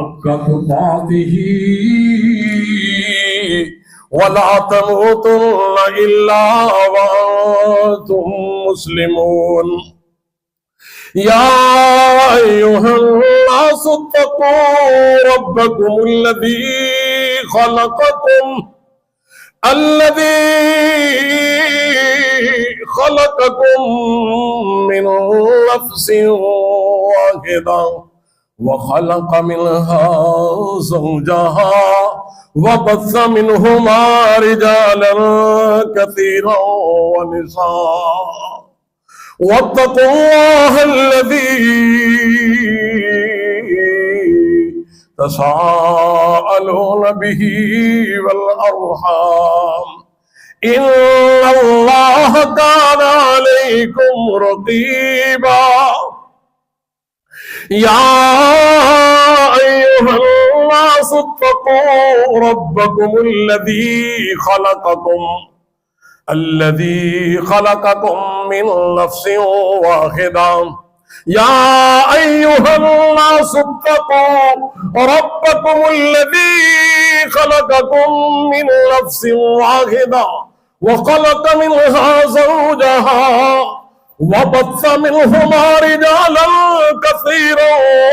حق تقاته ولا تموتن إلا وأنتم مسلمون يا أيها الناس اتقوا ربكم الذي خلقكم من نفس واحدة وخلق منها زوجها وبث منهما رجالا كثيرا ونساء واتقوا الله الذي تساءلون به والأرحام إن الله كان عليكم رقيبا يا أيها الناس اتقوا ربكم الذي خلقكم من نفس واحدة يا أيها الناس اتقوا ربكم الذي خلقكم من نفس واحدة وخلق منها زوجها وبث منهما رجالا كثيرا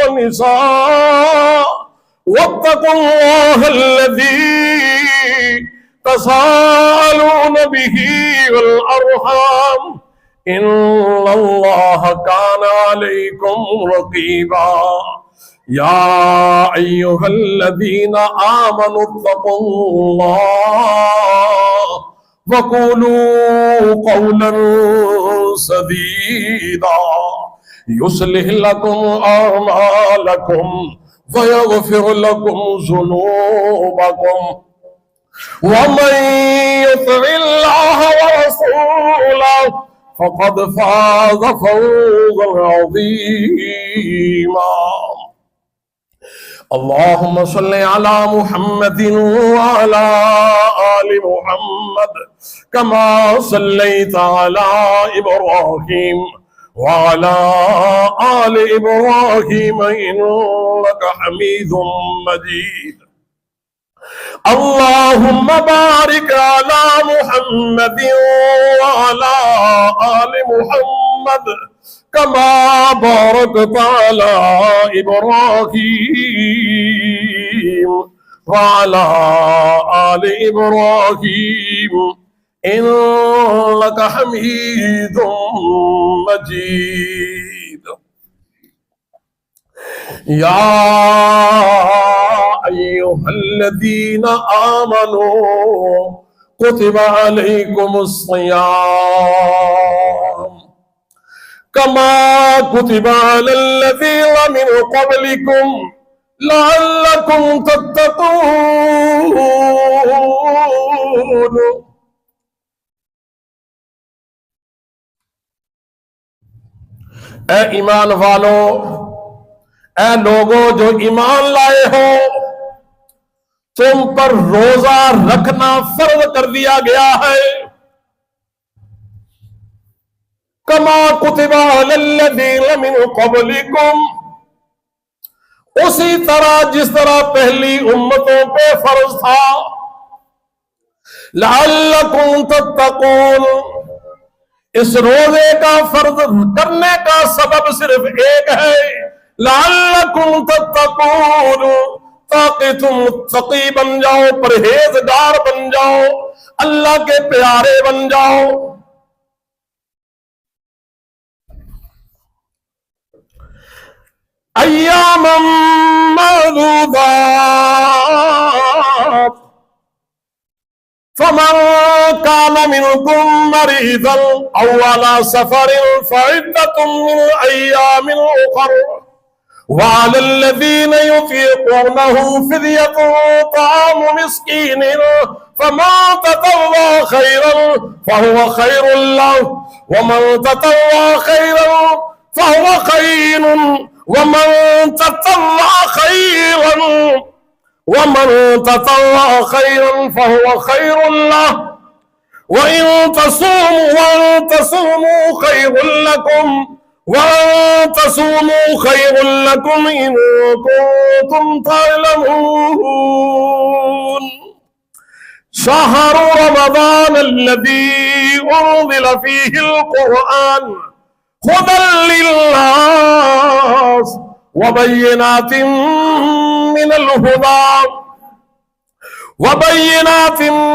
ونساء واتقوا الله الذي تساءلون به والأرحام إن الله كان عليكم رقيبا يا أيها الذين آمنوا اتقوا الله وقولوا قولا سديدا يصلح لكم أعمالكم ويغفر لكم ذنوبكم ومن يطع الله ورسوله فقد فاز فوزا عظيما اللهم صل على محمد وعلى آل محمد كما صليت على إبراهيم وعلى آل إبراهيم إنك حميد مجيد اللهم بارك على محمد وعلى آل محمد كما باركت على إبراهيم وعلى آل إبراهيم إنك حميد مجيد يا أيها الذين آمنوا كتب عليكم الصيام كما كتب على الذين من قبلكم لعلكم تتقون اے ایمان والو، اے لوگوں جو ایمان لائے ہو، تم پر روزہ رکھنا فرض کر دیا گیا ہے کما کتب علی الذین من قبلکم، اسی طرح جس طرح پہلی امتوں پہ فرض تھا، لعلکم تتقون، اس روزے کا فرض کرنے کا سبب صرف ایک ہے، لعلکم تتقون، تاکہ تم متقی بن جاؤ، پرہیزگار بن جاؤ، اللہ کے پیارے بن جاؤ۔ ایاما معدودات فمن كان منكم مريضا أو على سفر فعدة من أيام أخر وعلى الذين يطيقونه فدية طعام مسكين فمن تطوع خيرا فهو خير له ومن تطوع خيرا فهو خير ومن تطوع خيرا فهو خير له وإن تصوموا خير لكم وَأَن تَصُومُوا خَيْرٌ لَكُمْ إِن كُنتُمْ تَعْلَمُونَ شَهْرُ رَمَضَانَ الَّذِي أُنزِلَ فِيهِ الْقُرْآنُ هُدًى لِلنَّاسِ وَبَيِّنَاتٍ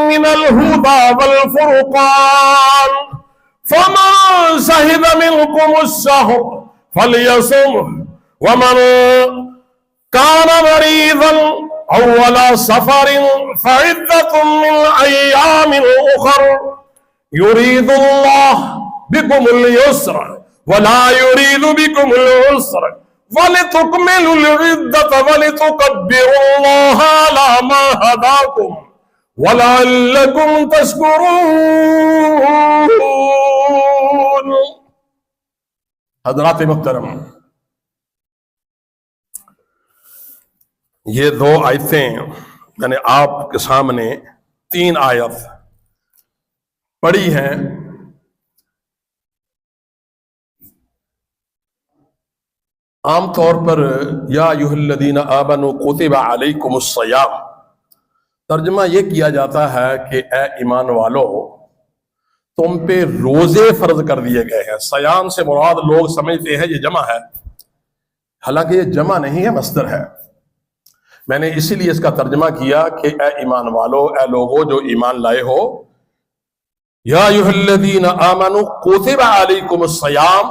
مِّنَ الْهُدَى وَالْفُرْقَانِ فَمَن شَهِدَ مِنكُمُ الشَّهْرَ فَلْيَصُمْهُ وَمَن كَانَ مَرِيضًا أَوْ عَلَىٰ سَفَرٍ فَعِدَّةٌ مِّنْ أَيَّامٍ أُخَرَ يُرِيدُ اللَّهُ بِكُمُ الْيُسْرَ وَلَا يُرِيدُ بِكُمُ الْعُسْرَ وَلِتُكْمِلُوا الْعِدَّةَ وَلِتُكَبِّرُوا اللَّهَ عَلَىٰ مَا هَدَاكُمْ وَلَعَلَّكُمْ تَشْكُرُونَ۔ حضرات محترم، یہ دو آیتیں میں نے آپ کے سامنے 3 آیت پڑھی ہیں۔ عام طور پر یا ایھا الذین آمنوا کتب علیکم الصیام ترجمہ یہ کیا جاتا ہے کہ اے ایمان والو تم پہ روزے فرض کر دیے گئے ہیں۔ صیام سے مراد لوگ سمجھتے ہیں یہ جمع ہے، حالانکہ یہ جمع نہیں ہے، مصدر ہے۔ میں نے اسی لیے اس کا ترجمہ کیا کہ اے ایمان والو، اے لوگو جو ایمان لائے ہو، یا ایھا الذین آمنوا کتب علیکم الصیام،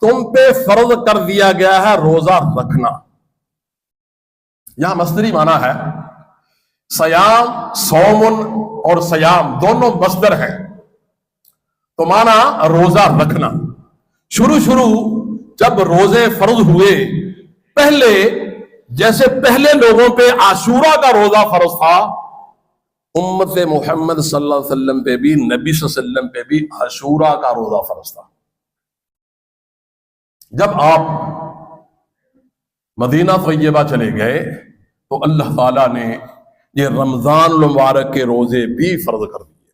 تم پہ فرض کر دیا گیا ہے روزہ رکھنا۔ یہاں مصدری معنی ہے، سیام، صومن اور سیام دونوں مصدر ہیں، تو معنی روزہ رکھنا۔ شروع جب روزے فرض ہوئے، پہلے جیسے پہلے لوگوں پہ عاشورہ کا روزہ فرض تھا، امت محمد صلی اللہ علیہ وسلم پہ بھی، نبی صلی اللہ علیہ وسلم پہ بھی عاشورہ کا روزہ فرض تھا۔ جب آپ مدینہ طیبہ چلے گئے تو اللہ تعالیٰ نے یہ رمضان المبارک کے روزے بھی فرض کر دیے۔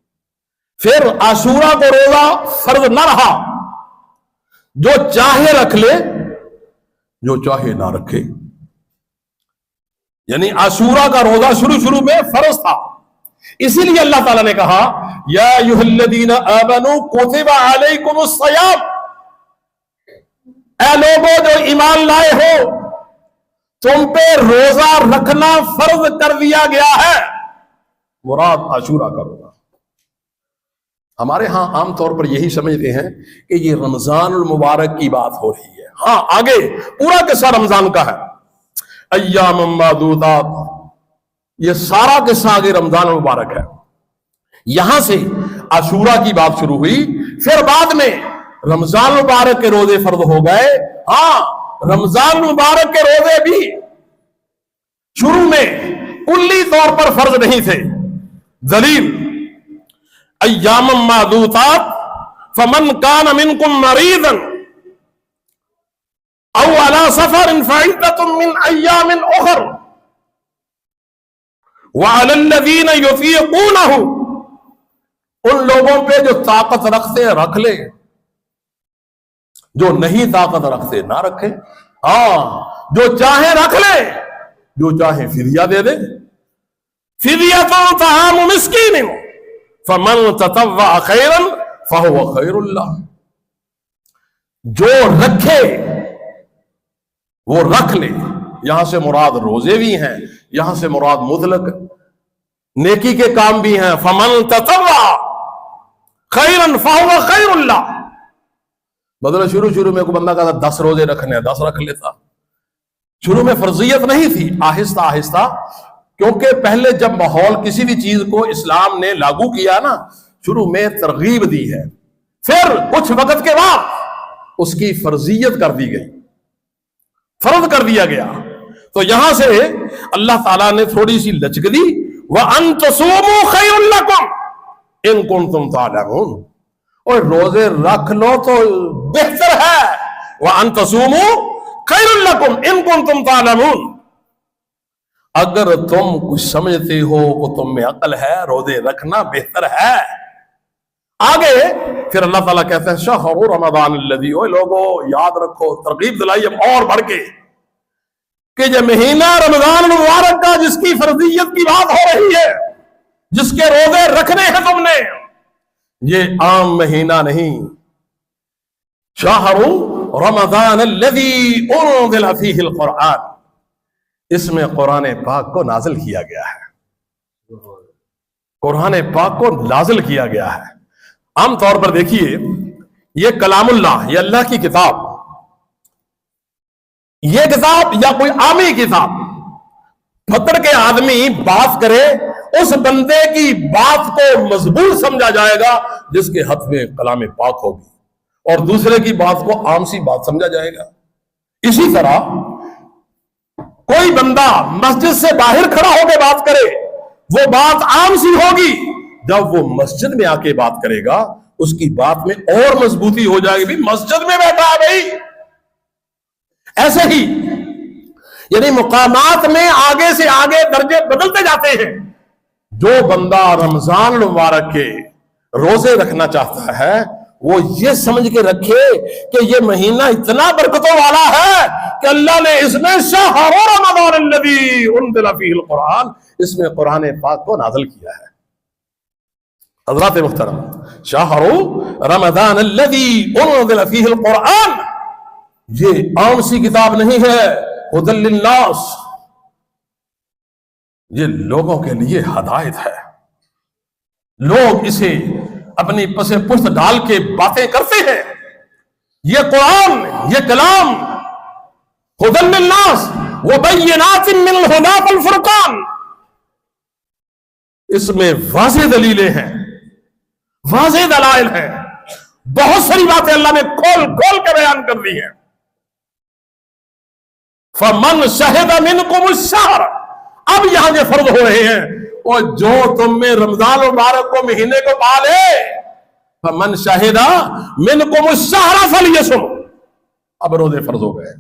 پھر عاشورہ کو روزہ فرض نہ رہا، جو چاہے رکھ لے، جو چاہے نہ رکھے۔ یعنی عاشورہ کا روزہ شروع میں فرض تھا، اسی لیے اللہ تعالیٰ نے کہا یا ایھا الذین آمنوا کتب علیکم الصیام، اے لوگوں جو ایمان لائے ہو تم پہ روزہ رکھنا فرض کر دیا گیا ہے۔ مراد عاشورہ کا روزہ۔ ہمارے ہاں عام طور پر یہی سمجھتے ہیں کہ یہ رمضان المبارک کی بات ہو رہی ہے۔ ہاں، آگے پورا قصہ رمضان کا ہے، ایام معدودات، یہ سارا قصہ آگے رمضان المبارک ہے۔ یہاں سے عاشورہ کی بات شروع ہوئی، پھر بعد میں رمضان مبارک کے روزے فرض ہو گئے۔ ہاں، رمضان مبارک کے روزے بھی شروع میں کلی طور پر فرض نہیں تھے۔ دلیل ایام معدودات فمن کان منکم مریضا او علی سفر فعدۃ من ایام اخر وعلی الذین یطیقونہ، ان لوگوں پہ جو طاقت رکھتے ہیں رکھ لیں، جو نہیں طاقت رکھتے نہ رکھے۔ ہاں، جو چاہے رکھ لے، جو چاہے فدیہ دے دے۔ فدیہ طعام مسکین فمن تطوع خیرا فہو خیر اللہ، جو رکھے وہ رکھ لے۔ یہاں سے مراد روزے بھی ہیں، یہاں سے مراد مطلق نیکی کے کام بھی ہیں۔ فمن تطوع خیرا فہو خیر اللہ، بدل شروع میں کوئی بندہ کہتا 10 روزے رکھنے ہیں، 10 رکھ لیتا۔ شروع میں فرضیت نہیں تھی، آہستہ آہستہ، کیونکہ پہلے جب ماحول کسی بھی چیز کو اسلام نے لاگو کیا نا، شروع میں ترغیب دی ہے، پھر کچھ وقت کے بعد اس کی فرضیت کر دی گئی، فرض کر دیا گیا۔ تو یہاں سے اللہ تعالیٰ نے تھوڑی سی لچک دی، وَأَن تَصُومُوا خَيْرٌ لَكُمْ إِن كُنتُمْ تَعْلَمُونَ، اور روزے رکھ لو تو بہتر ہے۔ وَأَن تَصُومُوا خَيْرٌ لَكُمْ إِن كُنتُمْ تَعْلَمُونَ، اگر تم کچھ سمجھتے ہو، وہ تم میں عقل ہے، روزے رکھنا بہتر ہے۔ آگے پھر اللہ تعالیٰ کہتے ہیں شہر رمضان الذی، اوے لوگوں یاد رکھو، ترغیب دلائی اب اور بڑھ کے، کہ یہ مہینہ رمضان المبارک کا جس کی فرضیت کی بات ہو رہی ہے، جس کے روزے رکھنے ہیں تم نے، یہ عام مہینہ نہیں، شہر رمضان الذی انزل فیہ القرآن، اس میں قرآن پاک کو نازل کیا گیا ہے، قرآن پاک کو نازل کیا گیا ہے۔ عام طور پر دیکھیے یہ کلام اللہ، یہ اللہ کی کتاب، یہ کتاب یا کوئی عامی کتاب پکڑ کے آدمی بات کرے، اس بندے کی بات کو مضبوط سمجھا جائے گا جس کے ہاتھ میں کلام پاک ہوگی، اور دوسرے کی بات کو عام سی بات سمجھا جائے گا۔ اسی طرح کوئی بندہ مسجد سے باہر کھڑا ہو کے بات کرے، وہ بات عام سی ہوگی، جب وہ مسجد میں آ کے بات کرے گا اس کی بات میں اور مضبوطی ہو جائے گی، بھی مسجد میں بیٹھا ہے بھائی۔ ایسے ہی یعنی مقامات میں آگے سے آگے درجے بدلتے جاتے ہیں۔ جو بندہ رمضان المبارک کے روزے رکھنا چاہتا ہے وہ یہ سمجھ کے رکھے کہ یہ مہینہ اتنا برکتوں والا ہے کہ اللہ نے اس میں شہر رمضان الذی انزل فیہ القرآن، اس میں قرآن پاک کو نازل کیا ہے۔ حضرات محترم، شہر رمضان الذی انزل فیہ القرآن یہ عام سی کتاب نہیں ہے، ھدی للناس، یہ لوگوں کے لیے ہدایت ہے۔ لوگ اسے اپنی پس پشت ڈال کے باتیں کرتے ہیں، یہ قرآن، یہ کلام ھدی للناس وبینات من الھدی والفرقان، اس میں واضح دلیلیں ہیں، واضح دلائل ہیں، بہت ساری باتیں اللہ نے کھول کھول کے بیان کر دی ہیں۔ فمن شہد منکم الشہر، اب یہاں یہ فرض ہو رہے ہیں، اور جو تم میں رمضان مبارک کو مہینے کو پالے، فمن شہد منکم الشہر فلیصم، اب روزے فرض ہو گئے،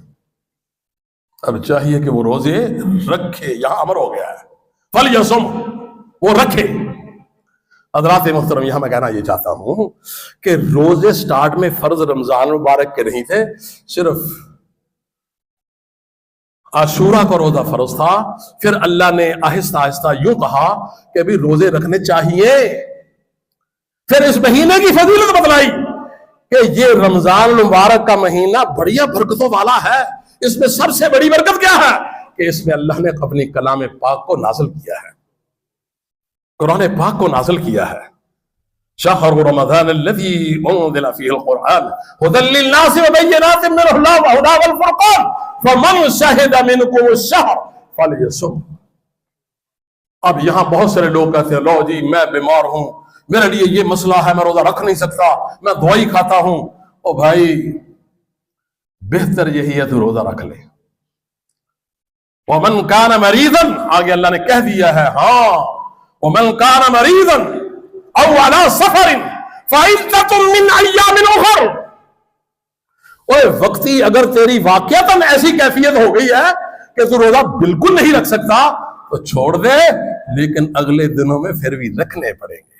اب چاہیے کہ وہ روزے رکھے، یہاں امر ہو گیا ہے، فلیصم، وہ رکھے۔ حضرات محترم، یہاں میں کہنا یہ چاہتا ہوں کہ روزے سٹارٹ میں فرض رمضان مبارک کے نہیں تھے، صرف عاشورہ کا روزہ فرض تھا، پھر اللہ نے آہستہ آہستہ یوں کہا کہ ابھی روزے رکھنے چاہیے، پھر اس مہینے کی فضیلت بتلائی کہ یہ رمضان المبارک کا مہینہ بڑیا برکتوں والا ہے، اس میں سب سے بڑی برکت کیا ہے کہ اس میں اللہ نے اپنی کلام پاک کو نازل کیا ہے، قرآن پاک کو نازل کیا ہے۔ شہر رمضان الذی انزل فیہ القرآن ھدی للناس وبینات من الھدی والفرقان فمن شہد منکم الشہر فلیصم۔ اب یہاں بہت سارے لوگ کہتے ہیں لو جی میں بیمار ہوں، میرے لیے یہ مسئلہ ہے، میں روزہ رکھ نہیں سکتا، میں دوائی کھاتا ہوں۔ او بھائی بہتر یہی ہے تو روزہ رکھ لے۔ ومن کان مریضا، آگے اللہ نے کہہ دیا ہے، ہاں ومن کان مریضا او علی سفر فعدۃ من ایام اخر، اوے وقتی اگر تیری واقعتاً ایسی کیفیت ہو گئی ہے کہ تو روزہ بالکل نہیں رکھ سکتا تو چھوڑ دے، لیکن اگلے دنوں میں پھر بھی رکھنے پڑیں گے۔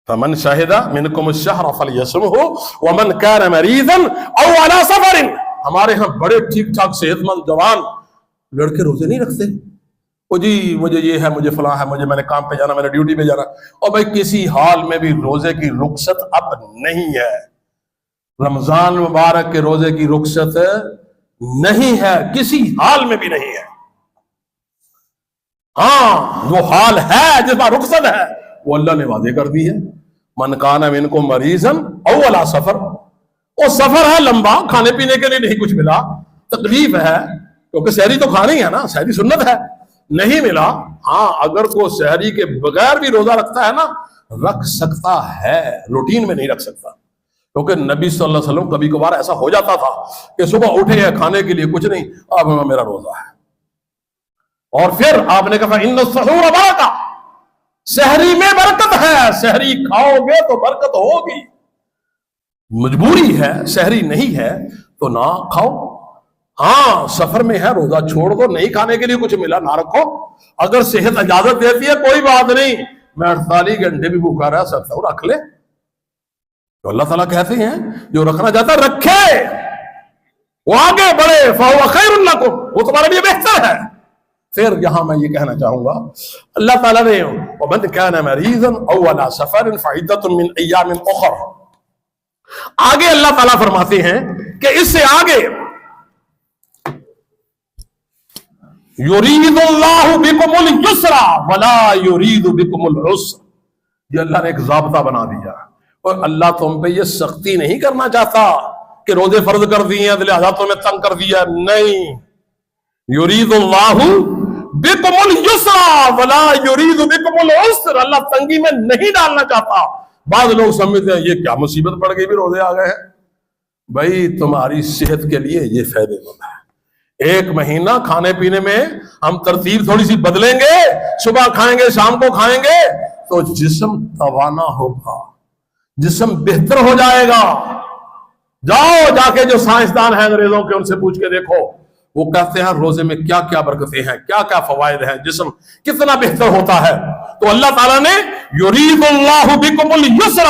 فمن شہد منکم الشہر فلیصمہ ومن کان مریضا او علی سفر، ہمارے ہاں بڑے ٹھیک ٹھاک صحت مند جوان لڑکے روزے نہیں رکھتے، او جی مجھے یہ ہے، مجھے فلاں ہے، میں نے کام پہ جانا، میں نے ڈیوٹی پہ جانا، اور بھائی کسی حال میں بھی روزے کی رخصت اب نہیں ہے، رمضان مبارک کے روزے کی رخصت نہیں ہے، کسی حال میں بھی نہیں ہے۔ ہاں جو حال ہے جس میں رخصت ہے وہ اللہ نے واضح کر دی ہے، من کان منکم مریضا او علی سفر، وہ سفر ہے لمبا، کھانے پینے کے لیے نہیں کچھ ملا، تکلیف ہے، کیونکہ سحری تو کھانی ہے نا، سحری سنت ہے، نہیں ملا، ہاں اگر کوئی سحری کے بغیر بھی روزہ رکھتا ہے نا، رکھ سکتا ہے، روٹین میں نہیں رکھ سکتا، کیونکہ نبی صلی اللہ علیہ وسلم کبھی کبھار ایسا ہو جاتا تھا کہ صبح اٹھے ہیں کھانے کے لیے کچھ نہیں، اب میرا روزہ ہے، اور پھر آپ نے کہا ان السحور برکہ، سحری میں برکت ہے، سحری کھاؤ گے تو برکت ہوگی، مجبوری ہے، سحری نہیں ہے تو نہ کھاؤ، ہاں سفر میں ہے روزہ چھوڑ دو، نہیں کھانے کے لیے کچھ ملا نہ رکھو، اگر صحت اجازت دیتی ہے کوئی بات نہیں، میں 48 گھنٹے بھی بھوکا رہ سکتا ہوں، رکھ لے. تو اللہ تعالیٰ کہتے ہیں جو رکھنا چاہتا ہے رکھے، وہ آگے بڑھے، فَهُوَ خَيْرٌ لَكُمْ، وہ تمہارے لیے بہتر ہے. پھر یہاں میں یہ کہنا چاہوں گا اللہ تعالیٰ نے وَمَنْ كَانَ مَرِيضًا أَوْ عَلَىٰ سَفَرٍ فَعِدَّةٌ مِّنْ أَيَّامٍ أُخَرَ. آگے اللہ تعالیٰ فرماتے ہیں کہ اس سے آگے یرید اللہ بکم اليسر ولا یرید بکم العسر. یہ اللہ نے ایک ضابطہ بنا دیا، اور اللہ تم پہ یہ سختی نہیں کرنا چاہتا کہ روزے فرض کر دیے ہیں لہذا تمہیں تنگ کر دیا. نہیں، یرید اللہ بکم اليسر ولا یرید بکم العسر. اللہ تنگی میں نہیں ڈالنا چاہتا. بعض لوگ سمجھتے ہیں یہ کیا مصیبت پڑ گئی بھی روزے آ گئے ہیں. بھائی تمہاری صحت کے لیے یہ فائدے مند ہے. ایک مہینہ کھانے پینے میں ہم ترتیب تھوڑی سی بدلیں گے، صبح کھائیں گے شام کو کھائیں گے تو جسم توانا ہوگا، جسم بہتر ہو جائے گا. جاؤ جا کے جو سائنسدان ہیں انگریزوں کے ان سے پوچھ کے دیکھو، وہ کہتے ہیں روزے میں کیا کیا برکتیں ہیں، کیا کیا فوائد ہیں، جسم کتنا بہتر ہوتا ہے. تو اللہ تعالیٰ نے یرید اللہ بکم اليسر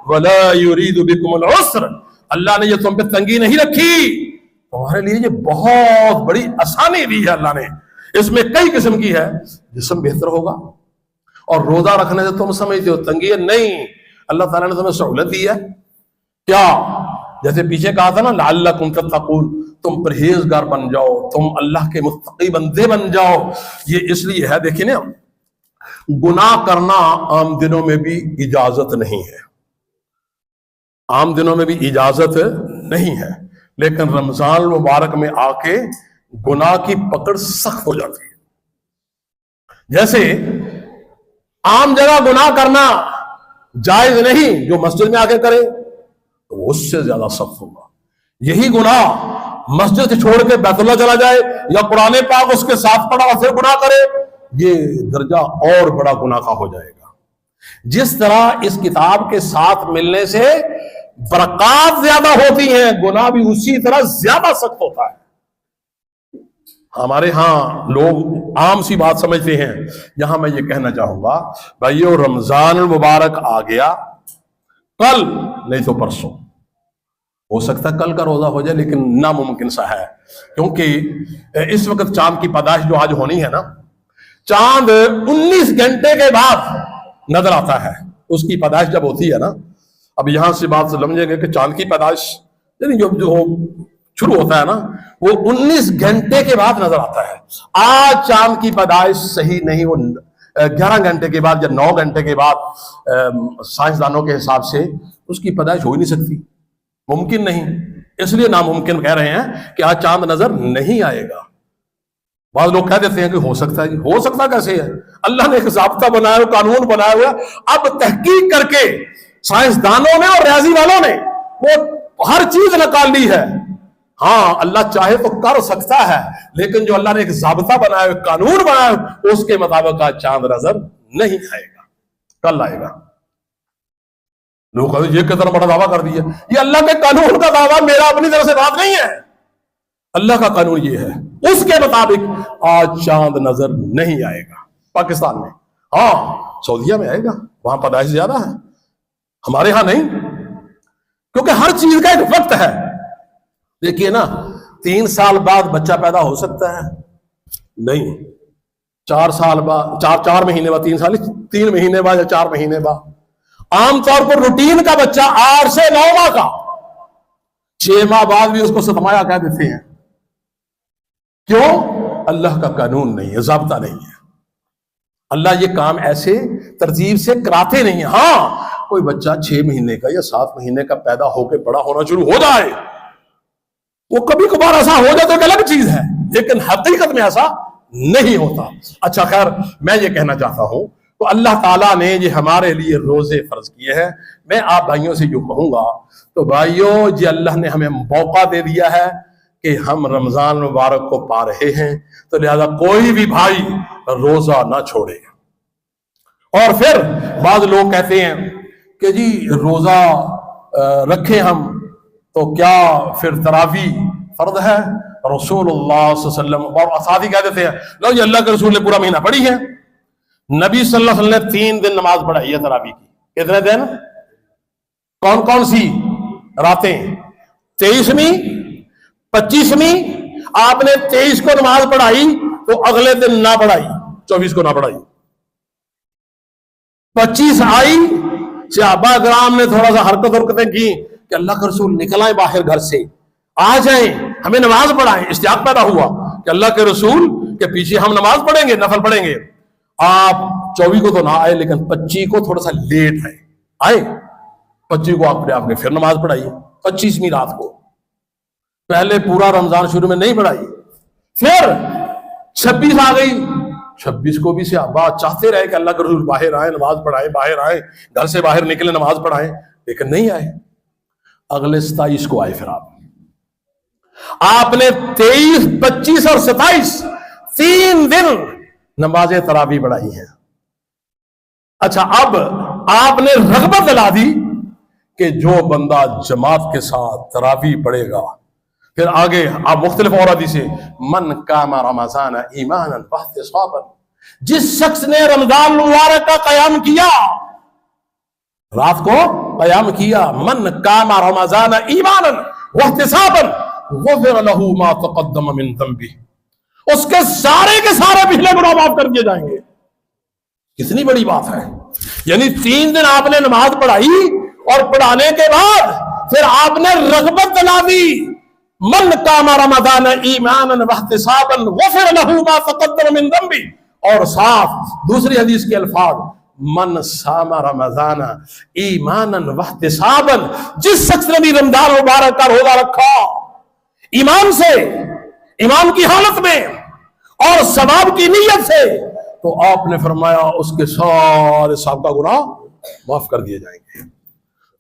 ولا یرید بکم العسر، اللہ نے یہ تم پہ تنگی نہیں رکھی، تمہارے لیے یہ بہت بڑی آسانی دی ہے. اللہ نے اس میں کئی قسم کی ہے. جسم بہتر ہوگا، اور روزہ رکھنے سے تم سمجھتے ہو تنگی ہے، نہیں، اللہ تعالیٰ نے تمہیں سہولت دی ہے. کیا؟ جیسے پیچھے کہا تھا نا لعلکم تتقون، تم پرہیزگار بن جاؤ، تم اللہ کے متقی بندے بن جاؤ. یہ اس لیے ہے، دیکھیں نا، گناہ کرنا عام دنوں میں بھی اجازت نہیں ہے، عام دنوں میں بھی اجازت نہیں ہے، لیکن رمضان المبارک میں آ کے گناہ کی پکڑ سخت ہو جاتی ہے. جیسے عام جگہ گناہ کرنا جائز نہیں، جو مسجد میں آ کے کرے تو اس سے زیادہ سخت ہوگا. یہی گناہ مسجد چھوڑ کے بیت اللہ چلا جائے یا قرآن پاک اس کے ساتھ پڑھا اور پھر گناہ کرے، یہ درجہ اور بڑا گناہ کا ہو جائے گا. جس طرح اس کتاب کے ساتھ ملنے سے برکات زیادہ ہوتی ہیں، گناہ بھی اسی طرح زیادہ سخت ہوتا ہے. ہمارے ہاں لوگ عام سی بات سمجھتے ہیں. یہاں میں یہ کہنا چاہوں گا بھائیو، رمضان المبارک آ گیا، کل نہیں تو پرسوں، ہو سکتا ہے کل کا روزہ ہو جائے لیکن ناممکن سا ہے، کیونکہ اس وقت چاند کی پیدائش جو آج ہونی ہے نا، چاند 19 گھنٹے کے بعد نظر آتا ہے. اس کی پیدائش جب ہوتی ہے نا، اب یہاں سے بات سمجھیں گے کہ چاند کی پیدائش یعنی جو شروع ہوتا ہے نا، وہ 19 گھنٹے کے بعد نظر آتا ہے. آج چاند کی پیدائش صحیح نہیں، وہ 11 گھنٹے کے بعد یا 9 گھنٹے کے بعد سائنسدانوں کے حساب سے اس کی پیدائش ہو ہی نہیں سکتی، ممکن نہیں. اس لیے ناممکن کہہ رہے ہیں کہ آج چاند نظر نہیں آئے گا. بعض لوگ کہہ دیتے ہیں کہ ہو سکتا ہے. ہو سکتا کیسے ہے؟ اللہ نے ایک ضابطہ بنایا ہوا، قانون بنایا ہوا. اب تحقیق کر کے سائنسدانوں نے اور ریاضی والوں نے وہ ہر چیز نکال لی ہے. ہاں اللہ چاہے تو کر سکتا ہے، لیکن جو اللہ نے ایک ضابطہ بنایا ہوا، قانون بنایا ہوا، اس کے مطابق آج چاند نظر نہیں آئے گا، کل آئے گا. لوگ کہتے یہ کتنا بڑا دعویٰ کر دیا. یہ اللہ کے قانون کا دعویٰ، میرا اپنی طرف سے بات نہیں ہے. اللہ کا قانون یہ ہے، اس کے مطابق آج چاند نظر نہیں آئے گا پاکستان میں. ہاں سعودیہ میں آئے گا، وہاں پیدائش زیادہ ہے، ہمارے ہاں نہیں، کیونکہ ہر چیز کا ایک وقت ہے. دیکھیے نا، 3 سال بعد بچہ پیدا ہو سکتا ہے؟ نہیں. 4 سال بعد، 4 مہینے بعد، 3 سال 3 مہینے بعد یا 4 مہینے بعد. عام طور پر روٹین کا بچہ 8 سے 9 ماہ کا، 6 ماہ بعد بھی اس کو ستمایا کہہ دیتے ہیں. کیوں؟ اللہ کا قانون نہیں ہے، ضابطہ نہیں ہے. اللہ یہ کام ایسے ترتیب سے کراتے نہیں ہیں. ہاں کوئی بچہ 6 مہینے کا یا 7 مہینے کا پیدا ہو کے بڑا ہونا شروع ہو جائے، وہ کبھی کبھار ایسا ہو جائے تو ایک الگ چیز ہے، لیکن حقیقت میں ایسا نہیں ہوتا. اچھا خیر، میں یہ کہنا چاہتا ہوں تو اللہ تعالیٰ نے یہ ہمارے لیے روزے فرض کیے ہیں. میں آپ بھائیوں سے جو کہوں گا تو بھائیوں، یہ اللہ نے ہمیں موقع دے دیا ہے کہ ہم رمضان مبارک کو پا رہے ہیں، تو لہذا کوئی بھی بھائی روزہ نہ چھوڑے. اور پھر بعض لوگ کہتے ہیں کہ جی روزہ رکھیں ہم تو کیا پھر تراویح فرض ہے؟ رسول اللہ صلی اللہ علیہ وسلم اور اساتذہ کہہ دیتے ہیں لو یہ اللہ کے رسول نے پورا مہینہ پڑھی ہے. نبی صلی اللہ علیہ وسلم نے 3 دن نماز پڑھائی ہے تراویح کی. کتنے دن؟ کون کون سی راتیں؟ 23ویں 25ویں. آپ نے 23 کو نماز پڑھائی تو اگلے دن نہ پڑھائی، 24 کو نہ پڑھائی. 25 آئی، صحابہ کرام نے تھوڑا سا حرکتیں کی کہ اللہ کے رسول نکل آئے باہر گھر سے، آ جائیں ہمیں نماز پڑھائیں. اشتیاق پیدا ہوا کہ اللہ کے رسول کے پیچھے ہم نماز پڑھیں گے، نفل پڑھیں گے. آپ 24 کو تو نہ آئے لیکن 25 کو تھوڑا سا لیٹ آئے. 25 کو آپ نے پھر نماز پڑھائی، 25ویں رات کو. پہلے پورا رمضان شروع میں نہیں پڑھائی. پھر 26 آ گئی، 26 کو بھی صحابہ چاہتے رہے کہ اللہ کے رسول باہر آئے نماز پڑھائیں، باہر آئے، گھر سے باہر نکلے نماز پڑھائیں، لیکن نہیں آئے. اگلے 27 کو آئے. پھر آپ نے 23 25 اور 27 3 دن نماز تراویح پڑھائی ہیں. اچھا، اب آپ نے رغبت دلا دی کہ جو بندہ جماعت کے ساتھ تراویح پڑھے گا. پھر آگے آپ مختلف اور حدیثیں، من قام رمضان ایمانا واحتسابا، جس شخص نے رمضان مبارک کا قیام کیا، رات کو قیام کیا، من قام رمضان ایمانا واحتسابا غفر له ما تقدم من ذنبه، اس کے سارے پچھلے گناہ معاف کر دیے جائیں گے. کتنی بڑی بات ہے. یعنی 3 دن آپ نے نماز پڑھائی اور پڑھانے کے بعد پھر آپ نے رغبت دلا دی، من قام رمضان ایمانا واحتسابا غفر له ما تقدم من ذنبه. اور صاف دوسری حدیث کے الفاظ، من صام رمضان ایمانا واحتسابا، جس شخص نے بھی رمضان مبارک کا روزہ رکھا ایمان سے، ایمان کی حالت میں اور ثواب کی نیت سے، تو آپ نے فرمایا اس کے سارے سابقہ گناہ معاف کر دیے جائیں گے.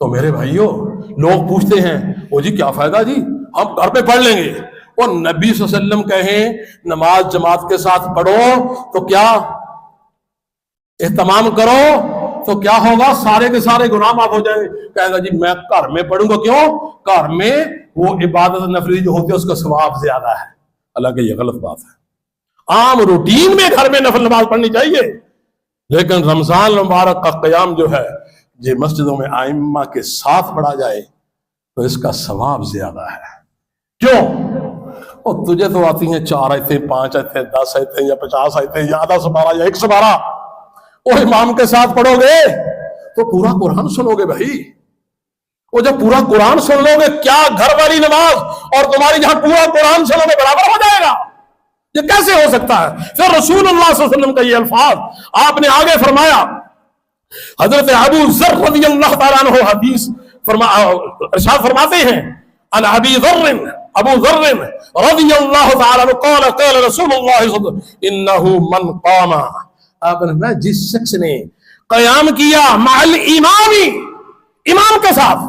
تو میرے بھائیوں، لوگ پوچھتے ہیں وہ جی کیا فائدہ جی، ہم گھر پہ پڑھ لیں گے. اور نبی صلی اللہ علیہ وسلم کہیں نماز جماعت کے ساتھ پڑھو تو کیا اہتمام کرو تو کیا ہوگا، سارے کے سارے گناہ معاف ہو جائیں گے. کہے گا جی میں گھر میں پڑھوں گا. کیوں؟ گھر میں وہ عبادت نفلی جو ہوتی ہے اس کا ثواب زیادہ ہے. حالانکہ یہ غلط بات ہے. عام روٹین میں گھر میں نفل نماز پڑھنی چاہیے، لیکن رمضان مبارک کا قیام جو ہے یہ مسجدوں میں ائمہ کے ساتھ پڑھا جائے تو اس کا ثواب زیادہ ہے. کیوں؟ اور تجھے تو آتی ہیں 4 آیتیں 5 آیتیں 10 آیتیں یا 50 آیتیں یا آدھا سپارہ یا 1 سپارہ، وہ امام کے ساتھ پڑھو گے تو پورا قرآن سنو گے بھائی. وہ جب پورا قرآن سن لو گے، کیا گھر والی نماز اور تمہاری جہاں پورا قرآن سنو گے برابر ہو جائے گا؟ یہ کیسے ہو سکتا ہے؟ پھر رسول اللہ صلی اللہ علیہ وسلم کا یہ الفاظ آپ نے آگے فرمایا. حضرت ابو ذر رضی اللہ تعالیٰ عنہ حدیث ارشاد فرماتے ہیں، عن ابی ذر ابو ذر رضی اللہ تعالیٰ عنہ قال قال رسول اللہ صلی اللہ علیہ وسلم انہ من قام، آپ نے فرمایا جس شخص نے قیام کیا مع الامامی، امام کے ساتھ،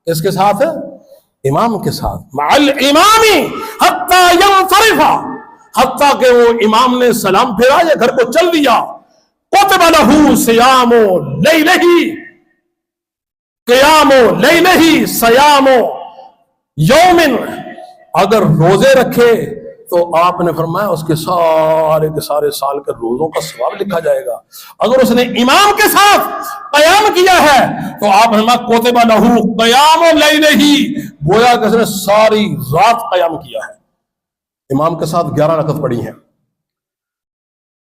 اس کے ساتھ امام کے ساتھ، مع الامامی حتی ینصرف، حتیٰ کہ وہ امام نے سلام پھیرا یا گھر کو چل دیا، کتب لہ صیام لیلہ، قیام لیلہ صیام یوم، اگر روزے رکھے تو آپ نے فرمایا اس کے سارے کے سارے سال کے روزوں کا ثواب لکھا جائے گا. اگر اس نے امام کے ساتھ قیام کیا ہے تو آپ نے فرمایا کتب لہ قیام لیلہ، گویا کہ اس نے ساری رات قیام کیا ہے. امام کے ساتھ 11 رکعت پڑھی ہیں،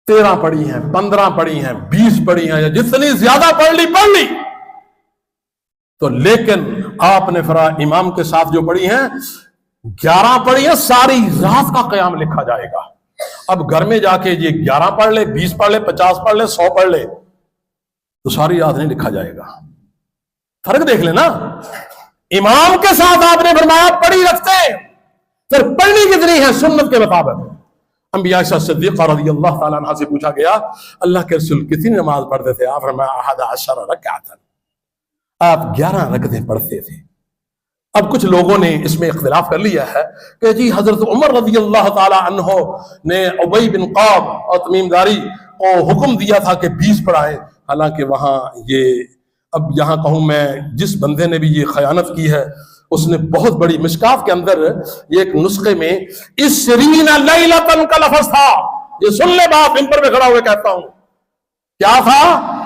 13 پڑھی ہیں، 15 پڑھی ہیں، 20 پڑھی ہیں، یا جتنی زیادہ پڑھ لی تو، لیکن آپ نے فرمایا امام کے ساتھ جو پڑھی ہیں 11 پڑھی ہیں، ساری رات کا قیام لکھا جائے گا. اب گھر میں جا کے یہ 11 پڑھ لے، 20 پڑھ لے، 50 پڑھ لے، 100 پڑھ لے تو ساری رات نہیں لکھا جائے گا. فرق دیکھ لینا. امام کے ساتھ آپ نے فرمایا پڑھی رکھتے، پھر پڑھنی کتنی ہے سنت کے مطابق. انبیاء عائشہ صدیقہ رضی اللہ تعالیٰ عنہ سے پوچھا گیا اللہ کے رسول کتنی نماز پڑھتے تھے؟ آپ فرمایا 11 رکعت، آپ 11 رکعتیں پڑھتے تھے. اب کچھ لوگوں نے اس میں اختلاف کر لیا ہے کہ جی حضرت عمر رضی اللہ تعالی عنہ نے ابی بن قعب اور تمیم داری کو حکم دیا تھا کہ 20 پڑھائیں. حالانکہ وہاں یہ، اب یہاں کہوں میں، جس بندے نے بھی یہ خیانت کی ہے اس نے بہت بڑی، مشکاف کے اندر یہ ایک نسخے میں 20 لیلۃ کا لفظ تھا. یہ سن لے باپ، ان پر میں کھڑا ہوئے کہتا ہوں کیا تھا؟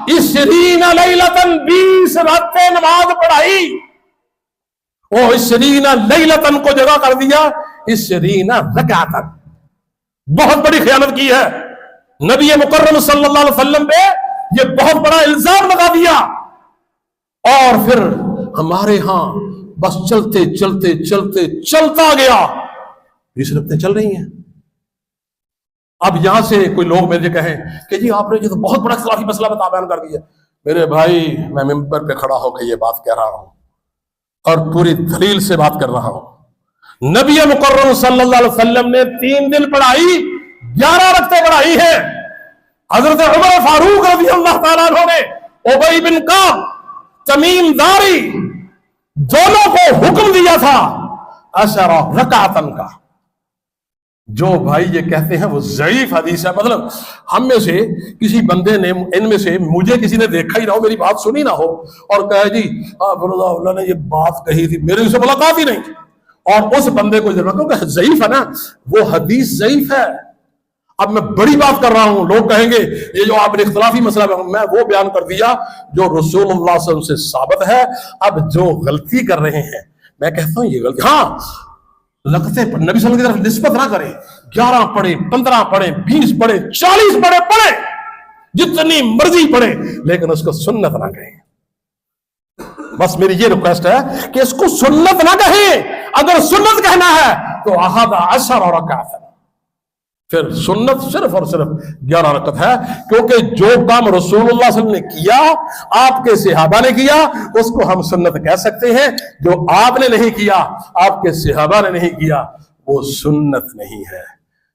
20 لیلتن 20 راتیں نماز پڑھائی. وہ 20 لیلتن کو جگہ کر دیا 20 رکعتن. بہت بڑی خیانت کی ہے نبی مکرم صلی اللہ علیہ وسلم پہ. یہ بہت بڑا الزام لگا دیا. اور پھر ہمارے ہاں بس چلتے چلتے چلتے چلتا گیا. 20 رکعتیں چل رہی ہیں. اب یہاں سے کوئی لوگ میرے کہیں کہ جی آپ نے یہ تو بہت بڑا اختلافی مسئلہ بیان کر دیا. میرے بھائی میں ممبر پہ کھڑا ہو کے یہ بات کہہ رہا ہوں اور پوری دلیل سے بات کر رہا ہوں. نبی مکرم صلی اللہ علیہ وسلم نے 3 دن پڑھائی 11 رکعتیں پڑھائی ہیں. حضرت عمر فاروق رضی اللہ تعالیٰ عنہ نے ابی بن کعب تمیم داری دونوں کو حکم دیا تھا 10 رکعتن کا. جو بھائی یہ کہتے ہیں وہ ضعیف حدیث ہے. مطلب ہم میں سے کسی بندے نے ان میں سے مجھے کسی نے دیکھا ہی نہ ہو میری بات سنی نہ ہو اور کہے جی اللہ نے یہ بات کہی تھی میرے سے ملاقات ہی نہیں اور اس بندے کو کہ ضعیف ہے نا وہ حدیث ضعیف ہے. اب میں بڑی بات کر رہا ہوں. لوگ کہیں گے یہ جو آپ نے اختلافی مسئلہ میں وہ بیان کر دیا جو رسول اللہ صلی اللہ علیہ وسلم سے ثابت ہے. اب جو غلطی کر رہے ہیں میں کہتا ہوں یہ غلطی ہاں لگتے نبی صلی اللہ علیہ وسلم کی طرف نسبت نہ کریں. 11 پڑھیں 15 پڑھیں 20 پڑھیں 40 پڑھیں جتنی مرضی پڑھیں لیکن اس کو سنت نہ کہیں. بس میری یہ ریکویسٹ ہے کہ اس کو سنت نہ کہیں. اگر سنت کہنا ہے تو 11 رکعت پھر سنت صرف اور صرف 11 رکعت ہے. کیونکہ جو کام رسول اللہ صلی اللہ علیہ وسلم نے کیا آپ کے صحابہ نے کیا اس کو ہم سنت کہہ سکتے ہیں. جو آپ نے نہیں کیا آپ کے صحابہ نے نہیں کیا وہ سنت نہیں ہے.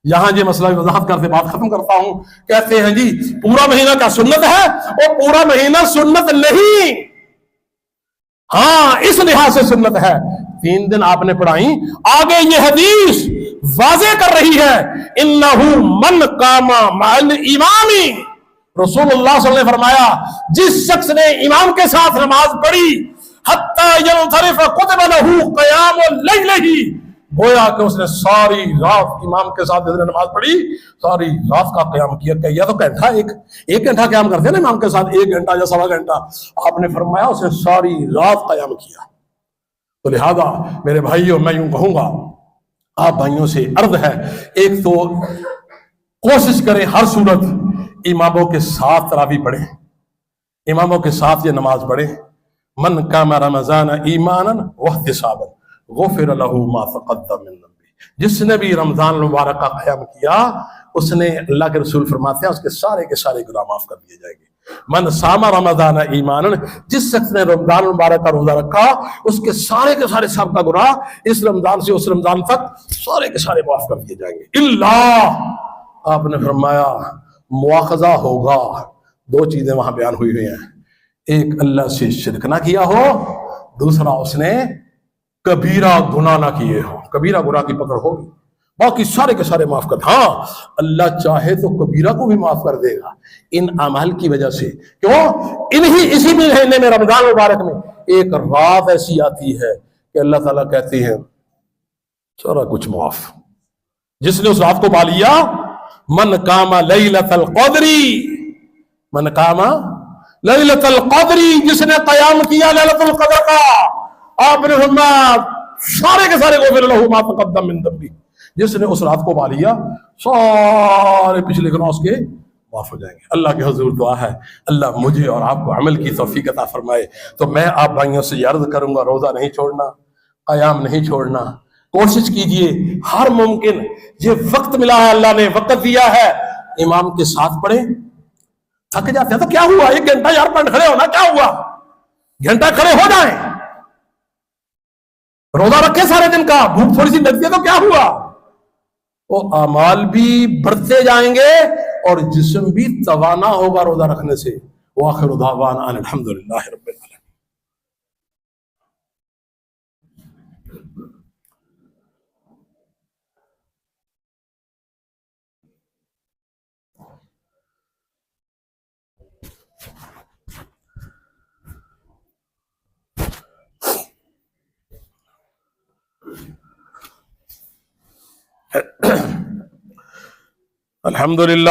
یہاں یہ مسئلہ وضاحت کرتے بات ختم کرتا ہوں. کہتے ہیں جی پورا مہینہ کا سنت ہے اور پورا مہینہ سنت نہیں. ہاں اس لحاظ سے سنت ہے. 3 دن آپ نے پڑھائی. آگے یہ حدیث واضح کر رہی ہے انہو من قام مع الامام. رسول اللہ صلی اللہ علیہ وسلم نے فرمایا جس شخص نے امام کے ساتھ نماز پڑھی حتی ينصرف كتب له قیام الليل گویا کہ اس نے ساری رات امام کے ساتھ نماز پڑھی ساری رات کا قیام کیا. یا تو گھنٹہ ایک گھنٹہ قیام کرتے ہیں نا امام کے ساتھ 1 گھنٹہ یا 1.25 گھنٹہ. آپ نے فرمایا اس نے ساری رات قیام کیا. تو لہذا میرے بھائیوں میں یوں کہوں گا آپ بھائیوں سے عرض ہے ایک تو کوشش کریں ہر صورت اماموں کے ساتھ تراویح پڑھیں اماموں کے ساتھ یہ نماز پڑھیں. من قام رمضان ایمانا واحتسابا غفر له ما تقدم من ذنبه. جس نے بھی رمضان المبارک کا قیام کیا اس نے اللہ کے رسول فرماتے ہیں اس کے سارے گناہ معاف کر دیے جائیں گے. من صام رمضان ایمانا جس شخص نے رمضان المبارک کا روزہ رکھا اس کے سارے سب کا گناہ اس رمضان سے اس رمضان تک سارے معاف کر دیے جائیں گے. اللہ آپ نے فرمایا مواخذہ ہوگا. 2 چیزیں وہاں بیان ہوئی ہیں. ایک اللہ سے شرک نہ کیا ہو دوسرا اس نے کبیرہ گناہ نہ کیے ہو. کبیرہ گناہ کی پکڑ ہوگی باقی سارے کے سارے معاف کر. ہاں اللہ چاہے تو کبیرہ کو بھی معاف کر دے گا ان اعمال کی وجہ سے. کیوں؟ اسی مہینے میں رمضان مبارک میں ایک رات ایسی آتی ہے کہ اللہ تعالیٰ کہتے ہیں سارا کچھ معاف. جس نے اس رات کو پا لیا من قام لیلۃ القدر من قام لیلۃ القدر جس نے قیام کیا لیلۃ القدر کا آپ نے فرمایا سارے کے سارے غفر له ما تقدم من ذنبه. جس نے اس رات کو پا لیا سارے پچھلے گناہ اس کے معاف ہو جائیں گے. اللہ کے حضور دعا ہے اللہ مجھے اور آپ کو عمل کی توفیق عطا فرمائے. تو میں آپ بھائیوں سے عرض کروں گا روزہ نہیں چھوڑنا قیام نہیں چھوڑنا. کوشش کیجئے ہر ممکن یہ وقت ملا ہے اللہ نے وقت دیا ہے امام کے ساتھ پڑھیں. تھک جاتے ہیں تو کیا ہوا 1 گھنٹہ یار پڑھ کھڑے ہونا کیا ہوا گھنٹہ کھڑے ہو جائیں. روزہ رکھے سارے دن کا بھوک تھوڑی سی لگتی ہے تو کیا ہوا. وہ اعمال بھی بڑھتے جائیں گے اور جسم بھی توانا ہوگا روزہ رکھنے سے. وآخر دعوانا ان الحمدللہ رب العالمین. الحمدللہ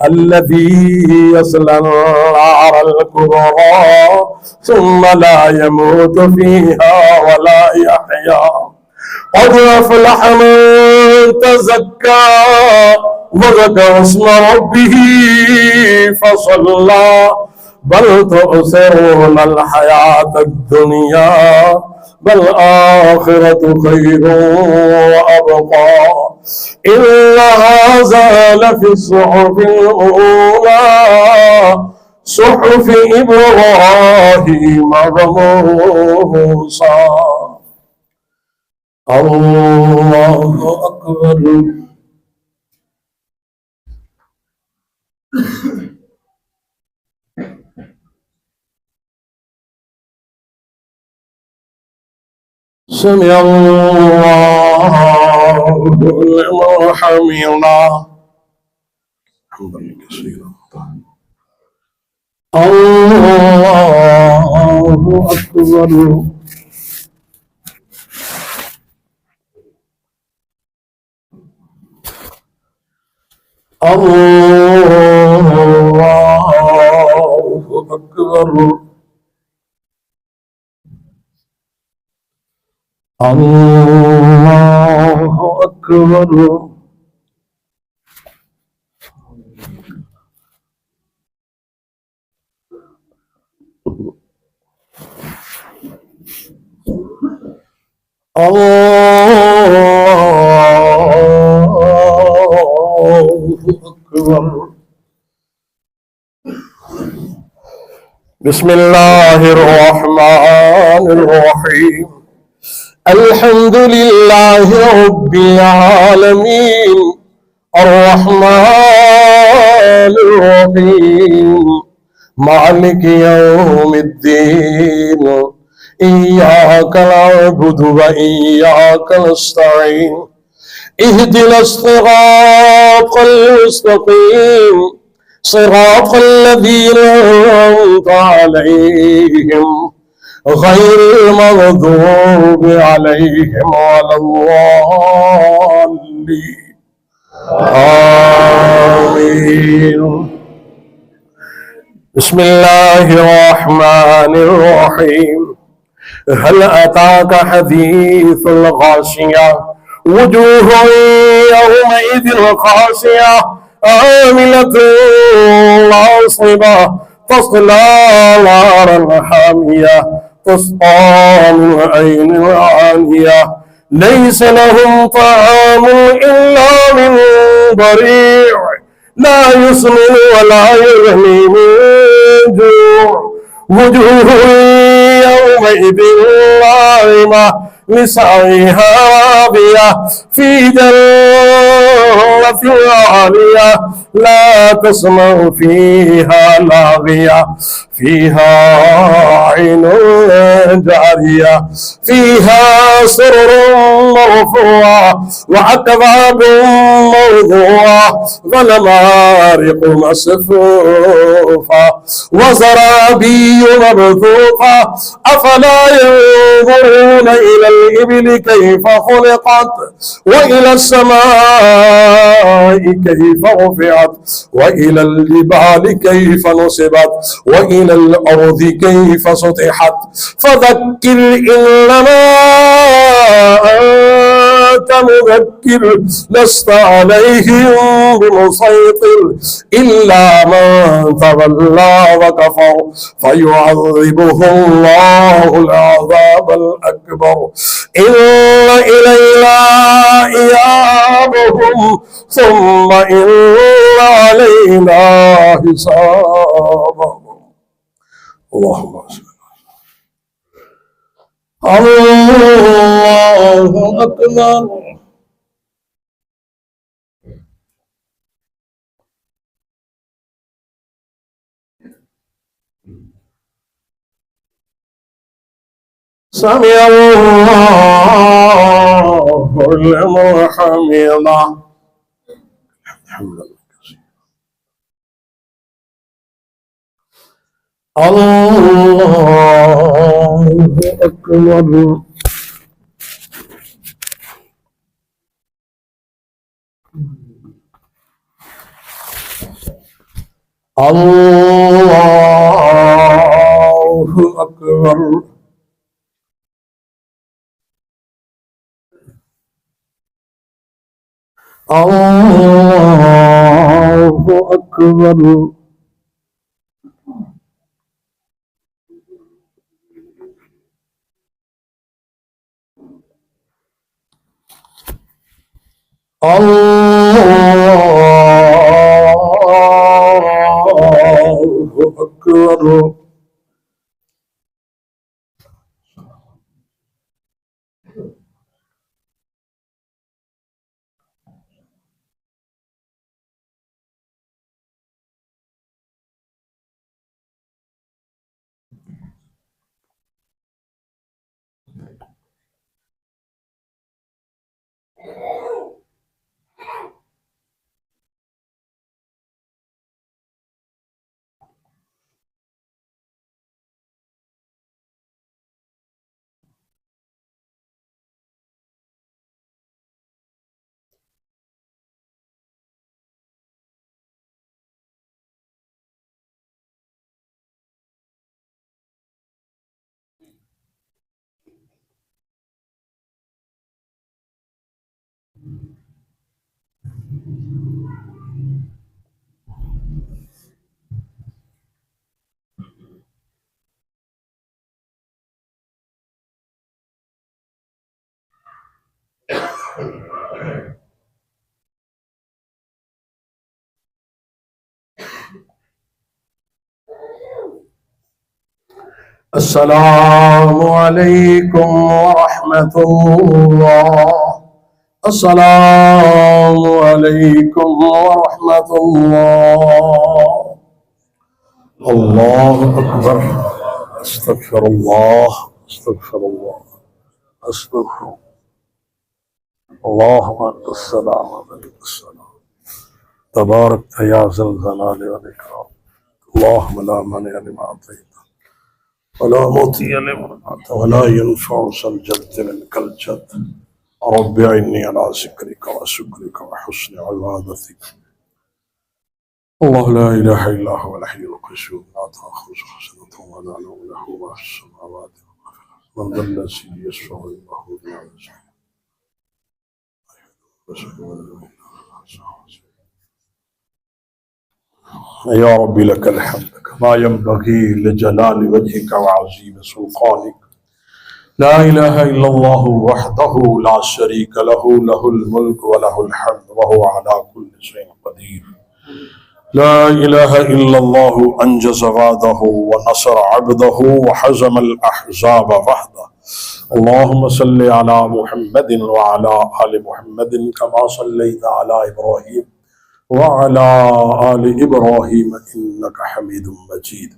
الذي يصلى النار الكبرى ثم لا يموت فيها ولا يحيا قد أفلح من تزكى وذكر اسم ربه فصلى بل تؤثرون الحياة الدنيا والآخرة خير وأبقى إن هذا لفي الصحف الأولى صحف إبراهيم وموسى. الله أكبر. سمع الله لمن حمده. حمدا كثيرا. الله أكبر. الله أكبر. الله أكبر. الله أكبر. بسم الله الرحمن الرحيم. الحمد لله رب العالمين الرحمن الرحيم مالك يوم الدين إياك نعبد وإياك نستعين اهدنا الصراط المستقيم صراط الذين أنعمت عليهم غير المغضوب عليهم ولا الضالين. آمين. بسم الله الرحمن الرحيم. هل أتاك حديث الغاشية وجوه يومئذ خاشية عاملة ناصبة تصلى نارا حامية تسقى من عين آنية ليس لهم طعام إلا من ضريع لا يسمن ولا يغني من جوع وجوه يومئذ ناعمة لسعيها راضية في جنة عالية لا تسمع فيها لاغية فيها عين جارية فيها سرر مرفوعة وأكواب موضوعة ونمارق مصفوفة وزرابي مبثوثة أفلا ينظرون إلى الإبل كيف خلقت وإلى السماء كيف رفعت وإلى الجبال كيف نصبت وإلى الأرض كيف سطحت فذكر إنما أنت مذكر لست عليهم بمسيطر إلا من تولى وكفر فيعذبه الله العذاب الأكبر إن إلينا إيابهم ثم إن علينا حسابهم. اللهم صل. الله أكبر. سمع الله لمن حمده. الحمد لله. الله أكبر. الله أكبر. الله أكبر. الله أكبر. السلام عليكم ورحمة الله. السلام عليكم ورحمة الله. الله أكبر. أستغفر الله أستغفر الله أستغفر الله. أنت السلام ومنك السلام. تبارك يا ذا الجلال والإكرام. اللهم لا مانع لما أعطيت ولا معطي لما منعت ولا ينفع ذا الجد منك الجد. رب أعني على ذكرك وشكرك وحسن عبادتك. الله لا إله إلا هو الحي القيوم لا تأخذه سنة ولا نوم له ما في السماوات وما في الأرض. من ذا الذي يشفع عنده إلا بإذنه. يا رب لك الحمد كما ينبغي لجلال وجهك وعظيم سلطانك. لا إله إلا الله وحده لا شريك له، له الملك وله الحمد وهو على كل شيء قدير. لا إله إلا الله أنجز وعده ونصر عبده وحزم الأحزاب وحده. اللهم صل على محمد وعلى آل محمد كما صليت على إبراهيم وعلى آل إبراهيم إنك حميد مجيد.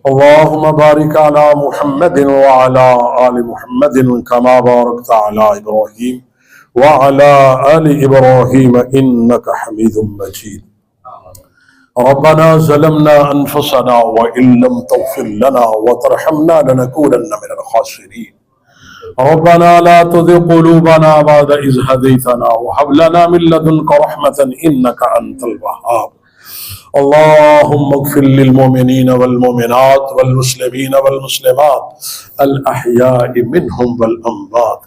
اللهم بارك على محمد وعلى آل محمد كما باركت على إبراهيم وعلى آل إبراهيم إنك حميد مجيد. ربنا ظلمنا أنفسنا وإن لم تغفر لنا وترحمنا لنكونن من الخاسرين. ربنا لا تزغ قلوبنا بعد إذ هديتنا وهب لنا من لدنك رحمة إنك أنت الوهاب. اللهم اغفر للمؤمنين والمؤمنات والمسلمين والمسلمات الأحياء منهم والأموات.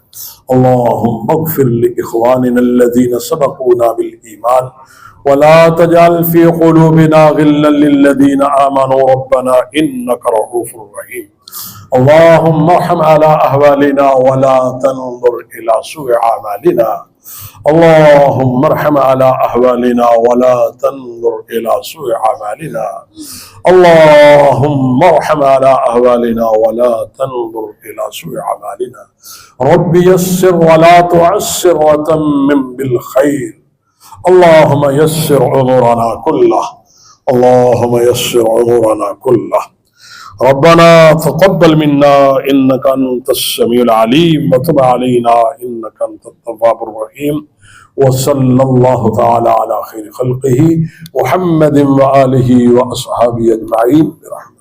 اللهم اغفر لإخواننا الذين سبقونا بالإيمان ولا تجعل في قلوبنا غلا للذين آمنوا ربنا إنك رؤوف رحيم. اللهم ارحم على أهوالنا ولا تنظر إلى سوء أعمالنا. اللهم ارحم على أهوالنا ولا تنظر إلى سوء أعمالنا. اللهم ارحم على أهوالنا ولا تنظر إلى سوء أعمالنا. رب يسر ولا تعسر وتمم بالخير. اللهم يسر أمورنا كله. اللهم يسر أمورنا كله. ربنا تقبل منا إنك أنت السميع العليم وتب علينا إنك أنت التواب الرحيم. وصلى الله تعالى على خير خلقه محمد وآله وأصحابه أجمعين برحمته.